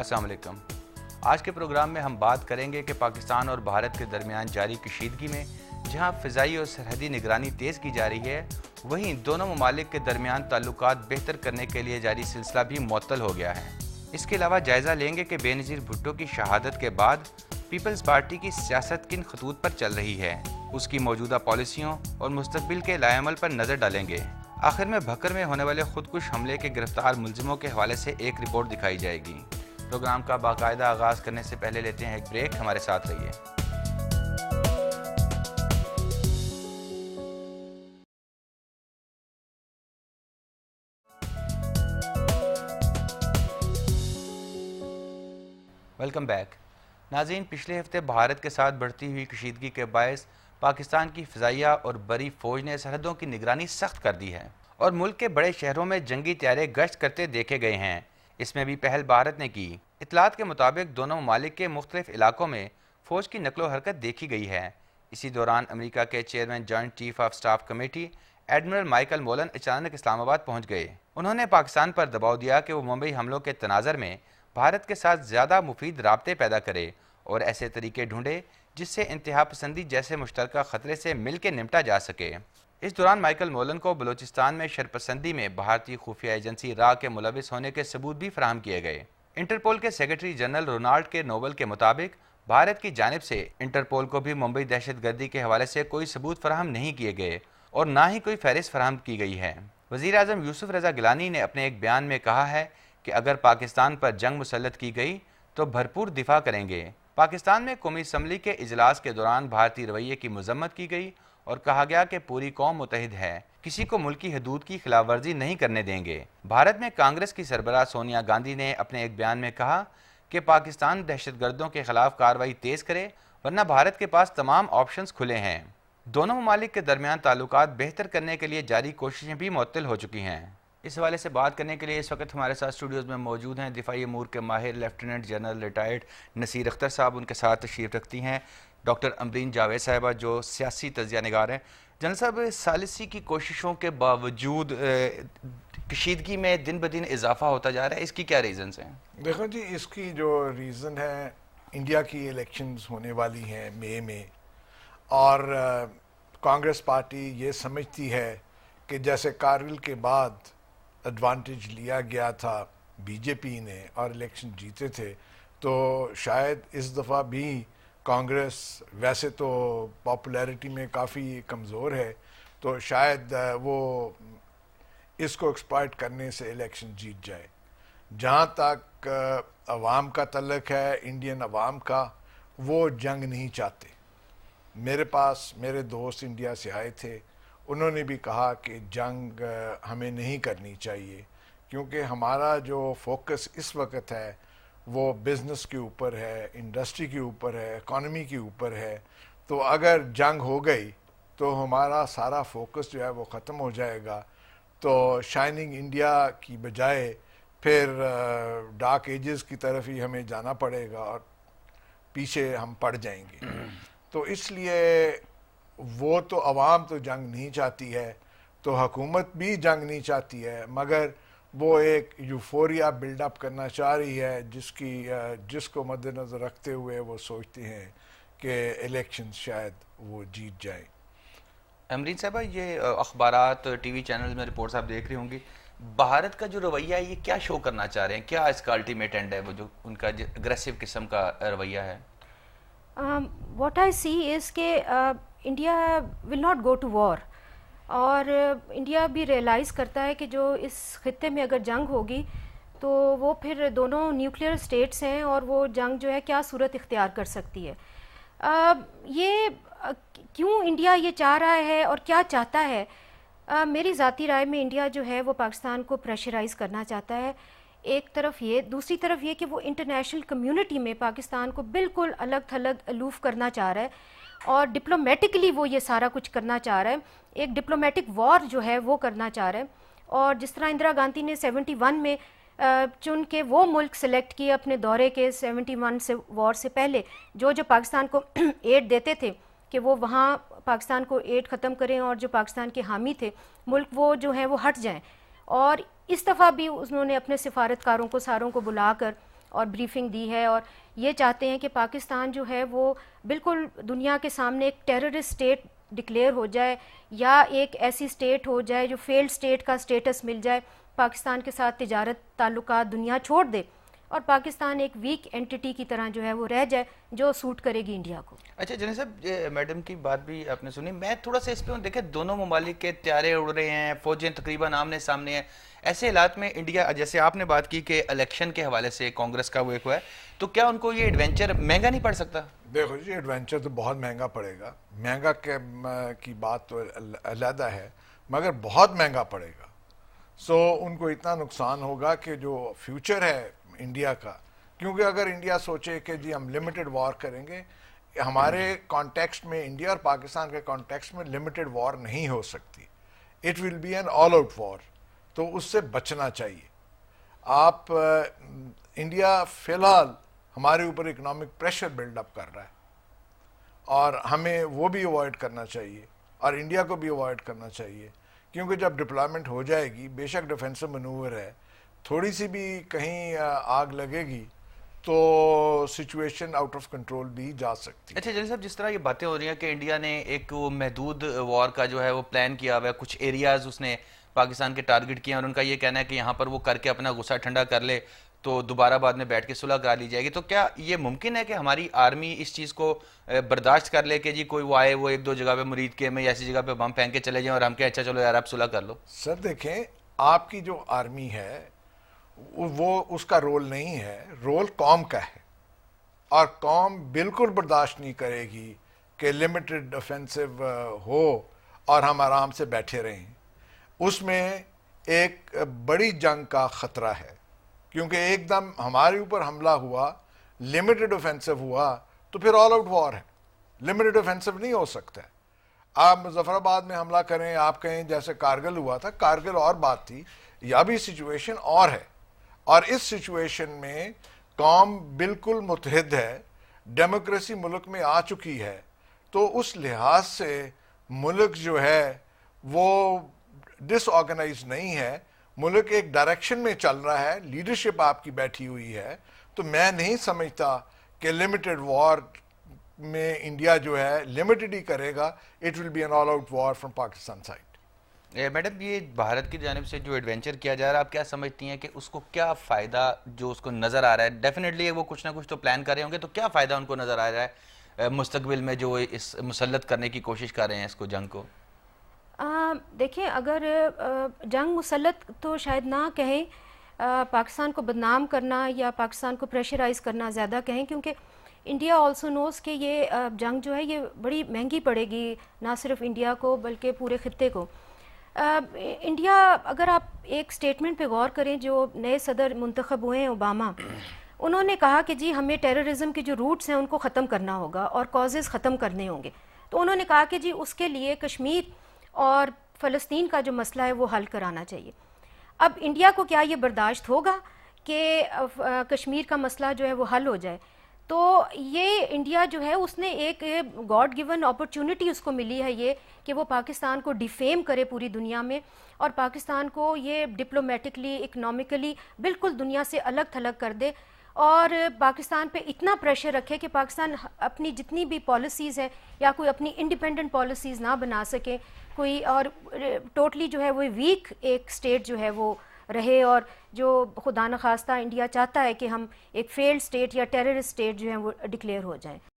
अस्सलाम वालेकुम। आज के प्रोग्राम में हम बात करेंगे कि पाकिस्तान और भारत के दरमियान जारी कशीदगी में जहां फ़िज़ाई और सरहदी निगरानी तेज़ की जा रही है, वहीं दोनों ममालिक के दरमियान ताल्लुकात बेहतर करने के लिए जारी सिलसिला भी मुअत्तल हो गया है। इसके अलावा जायज़ा लेंगे कि बेनज़ीर भुट्टो की शहादत के बाद पीपल्स पार्टी की सियासत किन खतूत पर चल रही है, उसकी मौजूदा पॉलिसियों और मुस्तकबिल के लाएअमल पर नज़र डालेंगे। आखिर में भक्कर में होने वाले खुदकुश हमले के गिरफ्तार मुलजिमों के हवाले से एक रिपोर्ट दिखाई जाएगी। प्रोग्राम का बाकायदा आगाज़ करने से पहले लेते हैं एक ब्रेक। हमारे साथ रहिए। वेलकम बैक नाज़रीन। पिछले हफ्ते भारत के साथ बढ़ती हुई कशीदगी के बायस पाकिस्तान की फ़िज़ाइया और बरी फ़ौज ने सरहदों की निगरानी सख्त कर दी है और मुल्क के बड़े शहरों में जंगी तैयारे गश्त करते देखे गए हैं। इसमें भी पहल भारत ने की। इतलात के मुताबिक दोनों ममालिक के मुख्तलिफ इलाकों में फ़ौज की नकलो हरकत देखी गई है। इसी दौरान अमेरिका के chairman joint chief of staff committee admiral Michael Mullen अचानक इस्लामाबाद पहुँच गए। उन्होंने पाकिस्तान पर दबाव दिया कि वो मुंबई हमलों के तनाज़र में भारत के साथ ज़्यादा मुफीद राब्ते पैदा करे और ऐसे तरीके ढूंढे जिससे इंतहा पसंदी जैसे मुश्तरका ख़तरे से मिल के निपटा जा सके। इस दौरान माइकल मोलन को बलूचिस्तान में शरपसंदी में भारतीय खुफिया एजेंसी रा के मुलविस होने के सबूत भी फराहम किए गए। इंटरपोल के सेक्रेटरी जनरल रोनाल्ड के नोबल के मुताबिक भारत की जानिब से इंटरपोल को भी मुंबई दहशत गर्दी के हवाले से कोई सबूत फराहम नहीं किए गए और ना ही कोई फहरिस्त फराहम की गई है। वज़ीर आज़म यूसुफ रज़ा गिलानी ने अपने एक बयान में कहा है कि अगर पाकिस्तान पर जंग मुसल्लत की गई तो भरपूर दिफा करेंगे। पाकिस्तान में कौमी असम्बली के इजलास के दौरान भारतीय रवैये की मजम्मत की गई और कहा गया कि पूरी कौम मुतहिद है, किसी को मुल्की हदूद की खिलाफ वर्जी नहीं करने देंगे। भारत में कांग्रेस की सरबराह सोनिया गांधी ने अपने एक बयान में कहा कि पाकिस्तान दहशत गर्दों के खिलाफ कार्रवाई तेज़ करे, वरना भारत के पास तमाम ऑप्शंस खुले हैं। दोनों ममालिक के दरमियान ताल्लुकात बेहतर करने के लिए जारी कोशिशें भी मुअत्तल हो चुकी हैं। इस हवाले से बात करने के लिए इस वक्त हमारे साथ स्टूडियोज़ में मौजूद हैं दिफाई अमूर के माहिर lieutenant general retired Naseer Akhtar sahab. उनके साथ तशरीफ़ रखती हैं डॉक्टर अमरीन जावेद साहिबा जो सियासी तज्ज़िया निगार हैं। जनरल साहब, सालिसी की कोशिशों के बावजूद कशीदगी में दिन ब दिन इजाफा होता जा रहा है, इसकी क्या रीज़न्स हैं? देखो जी, इसकी जो रीज़न है, इंडिया की इलेक्शंस होने वाली हैं मई में और कांग्रेस पार्टी ये समझती है कि जैसे कारगिल के बाद एडवांटेज लिया गया था बीजेपी ने और इलेक्शन जीते थे, तो शायद इस दफ़ा भी कांग्रेस वैसे तो पॉपुलैरिटी में काफ़ी कमज़ोर है, तो शायद वो इसको एक्सप्लॉइट करने से इलेक्शन जीत जाए। जहाँ तक अवाम का तल्लक है, इंडियन अवाम का, वो जंग नहीं चाहते। मेरे पास मेरे दोस्त इंडिया से आए थे, उन्होंने भी कहा कि जंग हमें नहीं करनी चाहिए क्योंकि हमारा जो फोकस इस वक्त है वो बिज़नेस के ऊपर है, इंडस्ट्री के ऊपर है, इकॉनमी के ऊपर है। तो अगर जंग हो गई तो हमारा सारा फोकस जो है वो ख़त्म हो जाएगा। तो शाइनिंग इंडिया की बजाय फिर डार्क एजेस की तरफ ही हमें जाना पड़ेगा और पीछे हम पड़ जाएंगे। तो इसलिए वो तो अवाम तो जंग नहीं चाहती है, तो हुकूमत भी जंग नहीं चाहती है, मगर वो एक यूफोरिया बिल्डअप करना चाह रही है जिसको मद्देनज़र रखते हुए वो सोचते हैं कि इलेक्शन शायद वो जीत जाए। अमरीन साहब, ये अखबारात टीवी चैनल्स में रिपोर्ट्स आप देख रही होंगी, भारत का जो रवैया है ये क्या शो करना चाह रहे हैं? क्या इसका अल्टीमेट एंड है, वो जो उनका अग्रेसिव किस्म का रवैया है? व्हाट आई सी इज़ के India will not go to war और इंडिया भी रियलाइज़ करता है कि जो इस खित्ते में अगर जंग होगी तो वो फिर दोनों न्यूक्लियर स्टेट्स हैं और वो जंग जो है क्या सूरत इख्तियार कर सकती है। ये क्यों इंडिया ये चाह रहा है और क्या चाहता है? मेरी ज़ाती राय में इंडिया जो है वो पाकिस्तान को प्रेशराइज़ करना चाहता है, एक तरफ ये, दूसरी तरफ ये कि वो इंटरनेशनल कम्युनिटी में पाकिस्तान को बिल्कुल अलग थलग अलूफ़ करना चाह रहा है और डिप्लोमेटिकली वो ये सारा कुछ करना चाह रहा है, एक डिप्लोमेटिक वॉर जो है वो करना चाह रहा है। और जिस तरह इंदिरा गांधी ने 71 में चुन के वो मुल्क सेलेक्ट किए अपने दौरे के 71 से वॉर से पहले, जो पाकिस्तान को एड देते थे कि वो वहाँ पाकिस्तान को एड ख़त्म करें और जो पाकिस्तान के हामी थे मुल्क वो जो हैं वो हट जाएं। और इस दफ़ा भी उन्होंने अपने सिफारतकारों को सारों को बुलाकर اور بریفنگ دی ہے، اور یہ چاہتے ہیں کہ پاکستان جو ہے وہ بالکل دنیا کے سامنے ایک ٹیررسٹ اسٹیٹ ڈکلیئر ہو جائے، یا ایک ایسی اسٹیٹ ہو جائے جو فیلڈ اسٹیٹ کا اسٹیٹس مل جائے، پاکستان کے ساتھ تجارت تعلقات دنیا چھوڑ دے اور پاکستان ایک ویک اینٹی کی طرح جو ہے وہ رہ جائے جو سوٹ کرے گی انڈیا کو۔ اچھا جنید صاحب، میڈم کی بات بھی آپ نے سنی، میں تھوڑا سا اس پہ دیکھیں دونوں ممالک کے طیارے اڑ رہے ہیں، فوجیں تقریباً آمنے سامنے ہیں، ایسے حالات میں انڈیا، جیسے آپ نے بات کی کہ الیکشن کے حوالے سے کانگریس کا وہ ایک ہوا ہے، تو کیا ان کو یہ ایڈونچر مہنگا نہیں پڑ سکتا؟ دیکھو جی، ایڈونچر تو بہت مہنگا پڑے گا، مہنگا کی بات تو علیحدہ ہے، مگر بہت مہنگا پڑے گا۔ سو ان کو اتنا نقصان ہوگا کہ جو فیوچر ہے انڈیا کا، کیونکہ اگر انڈیا سوچے کہ جی ہم لمیٹڈ وار کریں گے، ہمارے کانٹیکسٹ میں، انڈیا اور پاکستان کے کانٹیکسٹ میں لمیٹڈ وار نہیں ہو سکتی، it will be an all out war, تو اس سے بچنا چاہیے۔ آپ انڈیا فی الحال ہمارے اوپر اکنامک پریشر بلڈ اپ کر رہا ہے، اور ہمیں وہ بھی اوائڈ کرنا چاہیے اور انڈیا کو بھی اوائڈ کرنا چاہیے، کیونکہ جب ڈپلائمنٹ ہو جائے گی، بے شک ڈیفینسو منوور ہے، تھوڑی سی بھی کہیں آگ لگے گی تو سچویشن آؤٹ آف کنٹرول بھی جا سکتی ہے۔ اچھا جنید صاحب، جس طرح یہ باتیں ہو رہی ہیں کہ انڈیا نے ایک محدود وار کا جو ہے وہ پلان کیا ہوا ہے، کچھ ایریاز اس نے پاکستان کے ٹارگٹ کیے ہیں، اور ان کا یہ کہنا ہے کہ یہاں پر وہ کر کے اپنا غصہ ٹھنڈا کر لے تو دوبارہ بعد میں بیٹھ کے صلح کرا لی جائے گی، تو کیا یہ ممکن ہے کہ ہماری آرمی اس چیز کو برداشت کر لے کہ جی کوئی وہ آئے، وہ ایک دو جگہ پہ مرید کے میں ایسی جگہ پہ بم پھینک کے چلے جائیں اور ہم کہیں اچھا چلو یار آپ صلح کر لو؟ سر دیکھیں، آپ کی جو آرمی ہے وہ اس کا رول نہیں ہے، رول قوم کا ہے، اور قوم بالکل برداشت نہیں کرے گی کہ لمیٹڈ ڈیفینسو ہو اور ہم آرام سے بیٹھے رہیں۔ اس میں ایک بڑی جنگ کا خطرہ ہے، کیونکہ ایک دم ہمارے اوپر حملہ ہوا، لمیٹڈ ڈیفینسو ہوا، تو پھر آل آؤٹ وار ہے، لمیٹڈ ڈیفینسو نہیں ہو سکتا ہے۔ آپ مظفر آباد میں حملہ کریں، آپ کہیں جیسے کارگل ہوا تھا، کارگل اور بات تھی، یا بھی سچویشن اور ہے، اور اس سچویشن میں قوم بالکل متحد ہے، ڈیموکریسی ملک میں آ چکی ہے، تو اس لحاظ سے ملک جو ہے وہ ڈس آرگنائز نہیں ہے، ملک ایک ڈائریکشن میں چل رہا ہے، لیڈرشپ آپ کی بیٹھی ہوئی ہے، تو میں نہیں سمجھتا کہ لمیٹڈ وار میں انڈیا جو ہے لمیٹڈ ہی کرے گا، it will be an all out war from Pakistan side. Madam, یہ بھارت کی جانب سے جو ایڈونچر کیا جا رہا ہے، آپ کیا سمجھتی ہیں کہ اس کو کیا فائدہ جو اس کو نظر آ رہا ہے؟ ڈیفینیٹلی وہ کچھ نہ کچھ تو پلان کر رہے ہوں گے، تو کیا فائدہ ان کو نظر آ رہا ہے مستقبل میں جو اس مسلط کرنے کی کوشش کر رہے ہیں اس کو، جنگ کو؟ دیکھیں، اگر جنگ مسلط تو شاید نہ کہیں، پاکستان کو بدنام کرنا یا پاکستان کو پریشرائز کرنا زیادہ کہیں، کیونکہ انڈیا آلسو نوز کہ یہ جنگ جو ہے یہ بڑی مہنگی پڑے گی، نہ صرف انڈیا کو بلکہ پورے خطے کو۔ انڈیا، اگر آپ ایک سٹیٹمنٹ پہ غور کریں جو نئے صدر منتخب ہوئے ہیں اوباما، انہوں نے کہا کہ جی ہمیں ٹیررزم کے جو روٹس ہیں ان کو ختم کرنا ہوگا اور کازز ختم کرنے ہوں گے، تو انہوں نے کہا کہ جی اس کے لیے کشمیر اور فلسطین کا جو مسئلہ ہے وہ حل کرانا چاہیے۔ اب انڈیا کو کیا یہ برداشت ہوگا کہ کشمیر کا مسئلہ جو ہے وہ حل ہو جائے؟ تو یہ انڈیا جو ہے اس نے ایک گاڈ گیون اپرچونٹی اس کو ملی ہے، یہ کہ وہ پاکستان کو ڈیفیم کرے پوری دنیا میں، اور پاکستان کو یہ ڈپلومیٹکلی، اکنامکلی بالکل دنیا سے الگ تھلگ کر دے، اور پاکستان پہ اتنا پریشر رکھے کہ پاکستان اپنی جتنی بھی پالیسیز ہے یا کوئی اپنی انڈیپینڈنٹ پالیسیز نہ بنا سکے کوئی، اور ٹوٹلی جو ہے وہ ویک ایک سٹیٹ جو ہے وہ رہے، اور جو خدا نخواستہ انڈیا چاہتا ہے کہ ہم ایک فیلڈ سٹیٹ یا ٹیررسٹ سٹیٹ جو ہے وہ ڈکلیئر ہو جائیں۔